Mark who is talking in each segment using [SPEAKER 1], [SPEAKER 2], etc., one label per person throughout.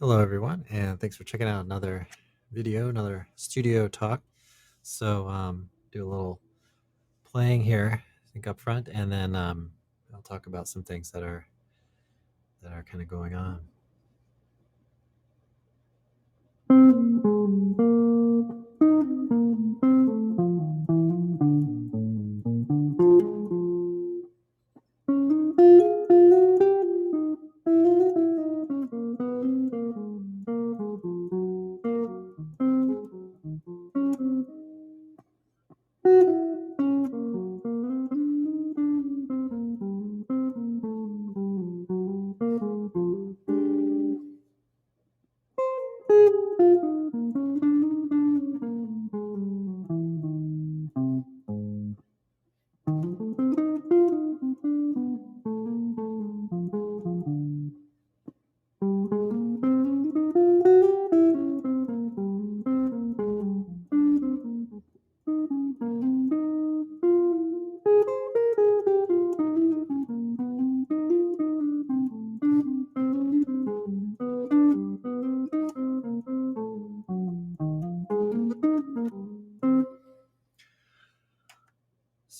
[SPEAKER 1] Hello, everyone, and thanks for checking out another video, another studio talk. Do a little playing here, I think up front, and then I'll talk about some things that are kind of going on.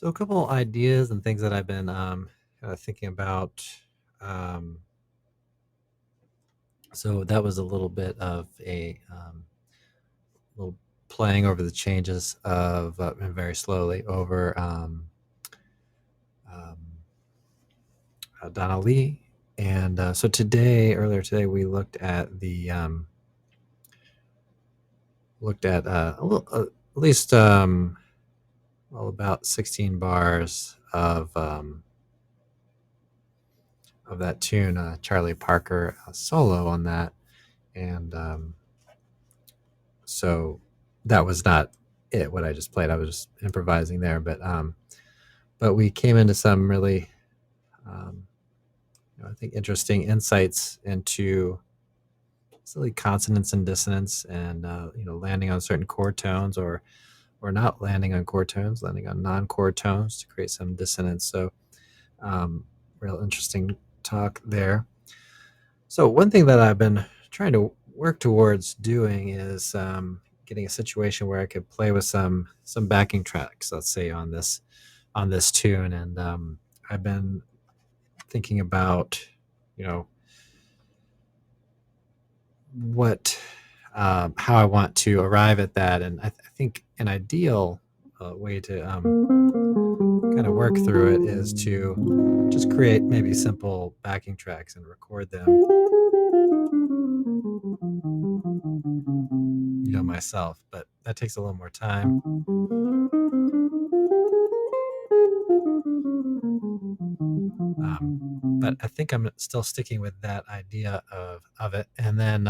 [SPEAKER 1] So, a couple ideas and things that I've been kind of thinking about. Um, so that was a little bit of a little playing over the changes of and very slowly over um, Donna Lee. And so earlier today, we looked at a little, at least about 16 bars of that tune, Charlie Parker solo on that, and so that was not it. What I just played, I was just improvising there, but we came into some really, um, I think, interesting insights into silly consonance and dissonance, and landing on certain chord tones or not landing on chord tones, landing on non-chord tones to create some dissonance. So, real interesting talk there. So, one thing that I've been trying to work towards doing is getting a situation where I could play with some backing tracks, let's say on this tune, and I've been thinking about, you know, what how I want to arrive at that, and I think an ideal way to kind of work through it is to just create maybe simple backing tracks and record them, myself. But that takes a little more time. But I think I'm still sticking with that idea of it, and then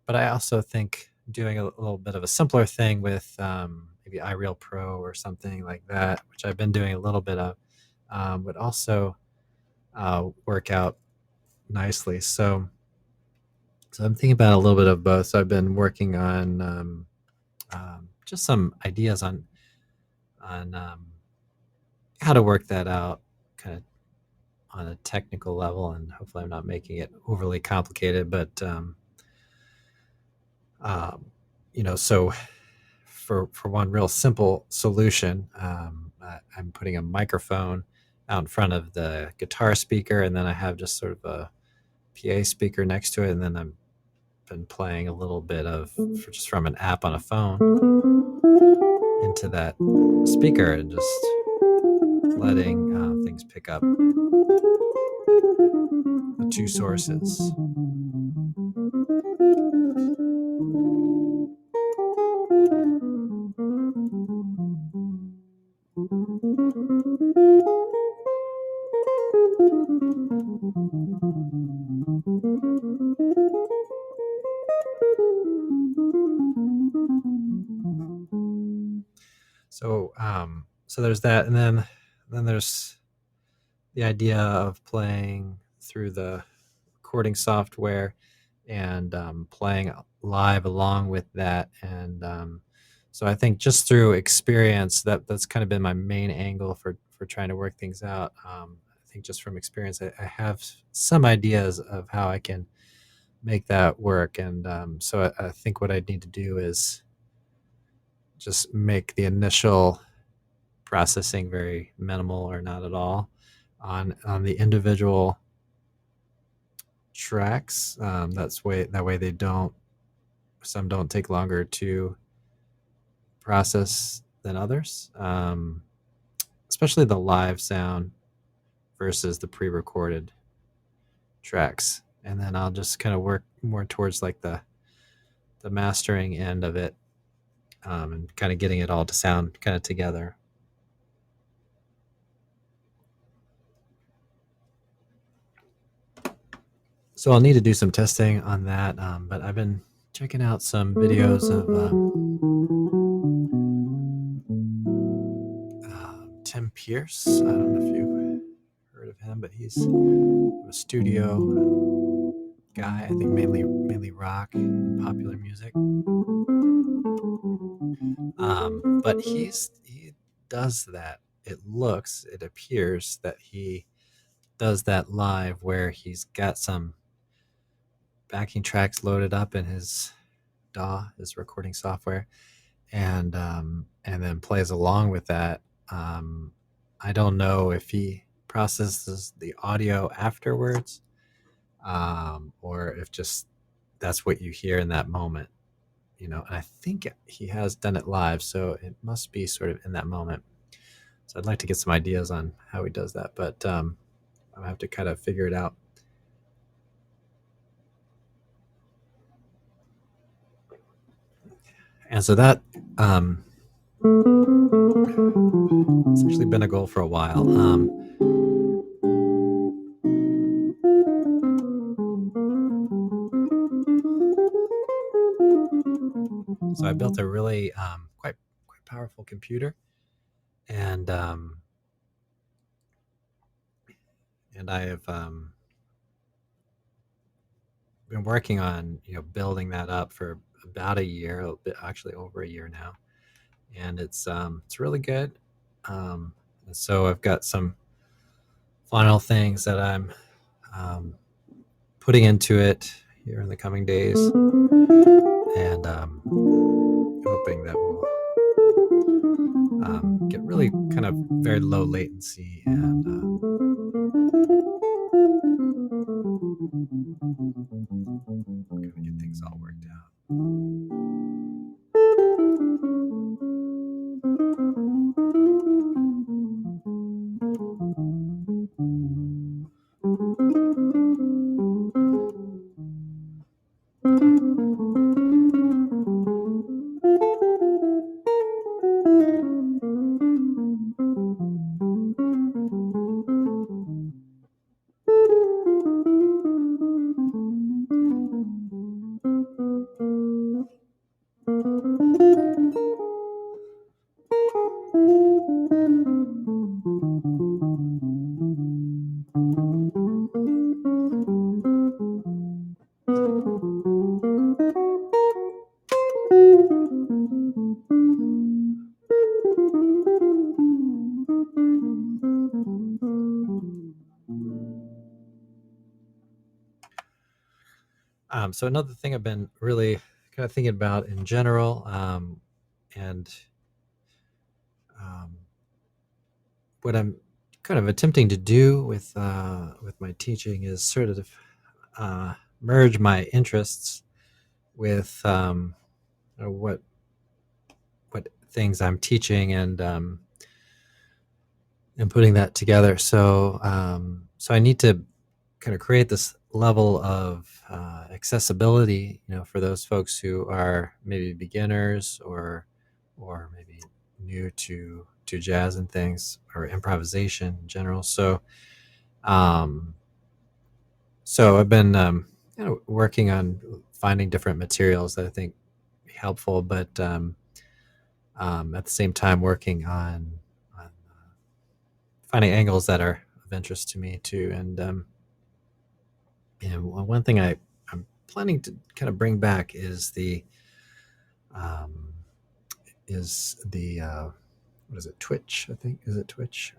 [SPEAKER 1] but I also think doing a little bit of a simpler thing with maybe iReal Pro or something like that, which I've been doing a little bit of, would also work out nicely. So I'm thinking about a little bit of both. So I've been working on just some ideas on how to work that out, kind of on a technical level, and hopefully I'm not making it overly complicated. But so for one real simple solution, I'm putting a microphone out in front of the guitar speaker, and then I have just sort of a PA speaker next to it, and then I'm been playing a little bit of just from an app on a phone into that speaker, and just letting things pick up the two sources. So there's that, and then there's the idea of playing through the recording software and playing live along with that. And so I think just through experience, that's kind of been my main angle for trying to work things out. I think just from experience, I have some ideas of how I can make that work. And so I think what I need to do is just make the initial processing very minimal or not at all on the individual tracks. That way some don't take longer to process than others, especially the live sound versus the pre-recorded tracks. And then I'll just kind of work more towards like the mastering end of it, and kind of getting it all to sound kind of together. So I'll need to do some testing on that, but I've been checking out some videos of Tim Pierce. I don't know if you've heard of him, but he's a studio guy. I think mainly rock and popular music. But he does that. It appears that he does that live where he's got some backing tracks loaded up in his DAW, his recording software, and then plays along with that. I don't know if he processes the audio afterwards, or if just that's what you hear in that moment. And I think he has done it live, so it must be sort of in that moment. So I'd like to get some ideas on how he does that, but I'll have to kind of figure it out. And so that it's actually been a goal for a while. So I built a really quite powerful computer, and I have been working on building that up for about a year, actually over a year now, and it's really good. And so I've got some final things that I'm putting into it here in the coming days, and hoping that we'll get really kind of very low latency and kind of get things all worked out. So another thing I've been really kind of thinking about in general, and what I'm kind of attempting to do with my teaching is sort of merge my interests with what things I'm teaching, and putting that together. So I need to kind of create this level of accessibility, for those folks who are maybe beginners or maybe new to jazz and things, or improvisation in general. So I've been working on finding different materials that I think be helpful, but at the same time working on finding angles that are of interest to me too. And one thing I'm planning to kind of bring back is the what is it, Twitch? I think, is it Twitch?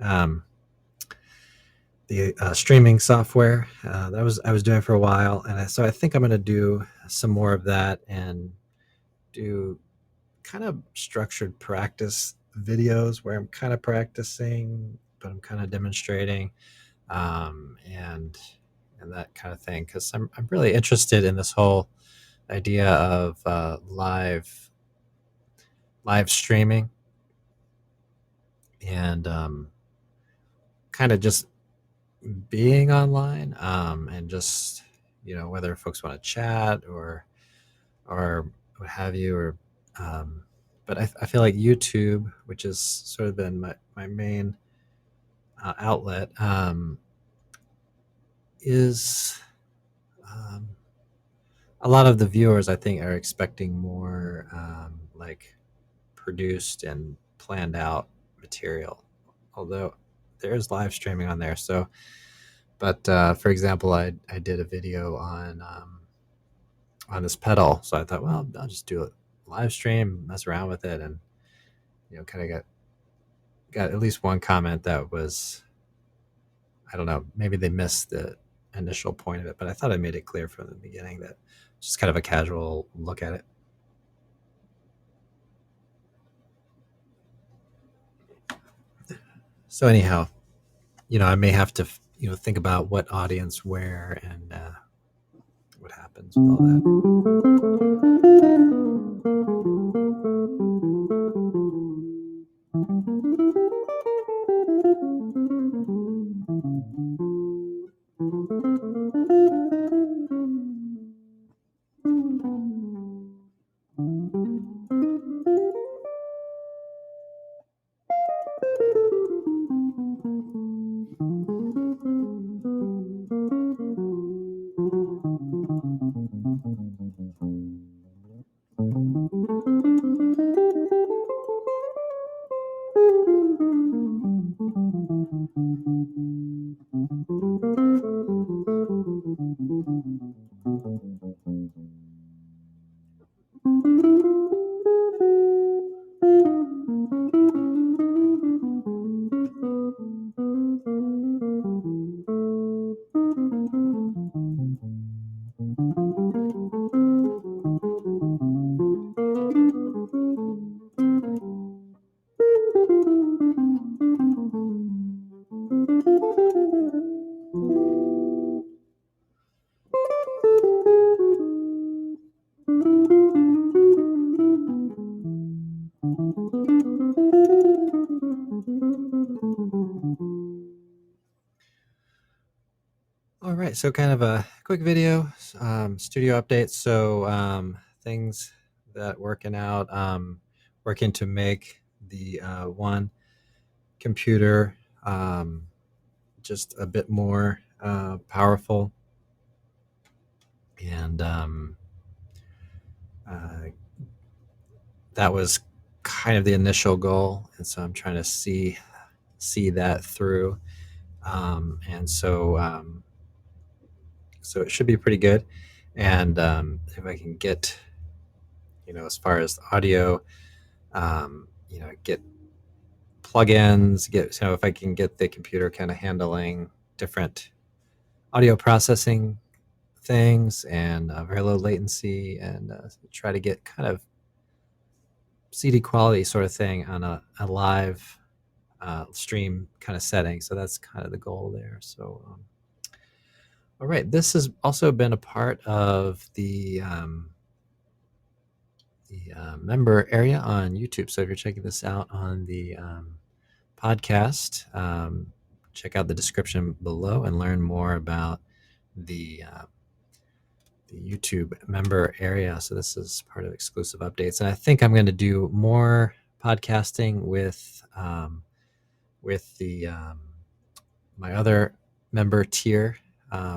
[SPEAKER 1] streaming software that I was doing for a while, and so I think I'm going to do some more of that and do kind of structured practice videos where I'm kind of practicing, but I'm kind of demonstrating, and that kind of thing, because I'm really interested in this whole idea of live streaming and kind of just being online, and just whether folks want to chat or what have you, or um, but I feel like YouTube, which has sort of been my main outlet, is um, a lot of the viewers I think are expecting more like produced and planned out material, although there is live streaming on there. So, but for example, I did a video on this pedal, so I thought, well, I'll just do a live stream, mess around with it, and kind of got at least one comment that was, I don't know, maybe they missed the initial point of it, but I thought I made it clear from the beginning that it's just kind of a casual look at it. So anyhow, I may have to think about what audience where, and what happens with all that. All right, so kind of a quick video, studio update. So things that working out, working to make the one computer just a bit more powerful, and uh, that was kind of the initial goal, and so I'm trying to see that through, and so it should be pretty good. And if I can get, as far as audio, get plugins, if I can get the computer kind of handling different audio processing things, and very low latency, and try to get kind of CD quality sort of thing on a live stream kind of setting. So that's kind of the goal there. So, all right, this has also been a part of the member area on YouTube. So if you're checking this out on the podcast, check out the description below and learn more about the YouTube member area. So this is part of exclusive updates, and I think I'm going to do more podcasting with the my other member tier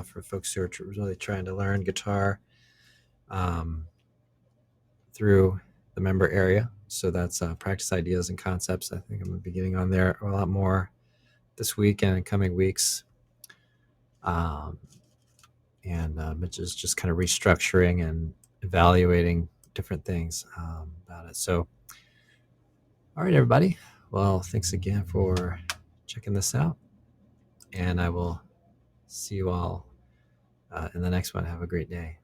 [SPEAKER 1] for folks who are really trying to learn guitar through the member area. So that's practice ideas and concepts. I think I'm going to be getting on there a lot more this week and in coming weeks. And Mitch is just kind of restructuring and evaluating different things about it. So, all right, everybody. Well, thanks again for checking this out. And I will see you all in the next one. Have a great day.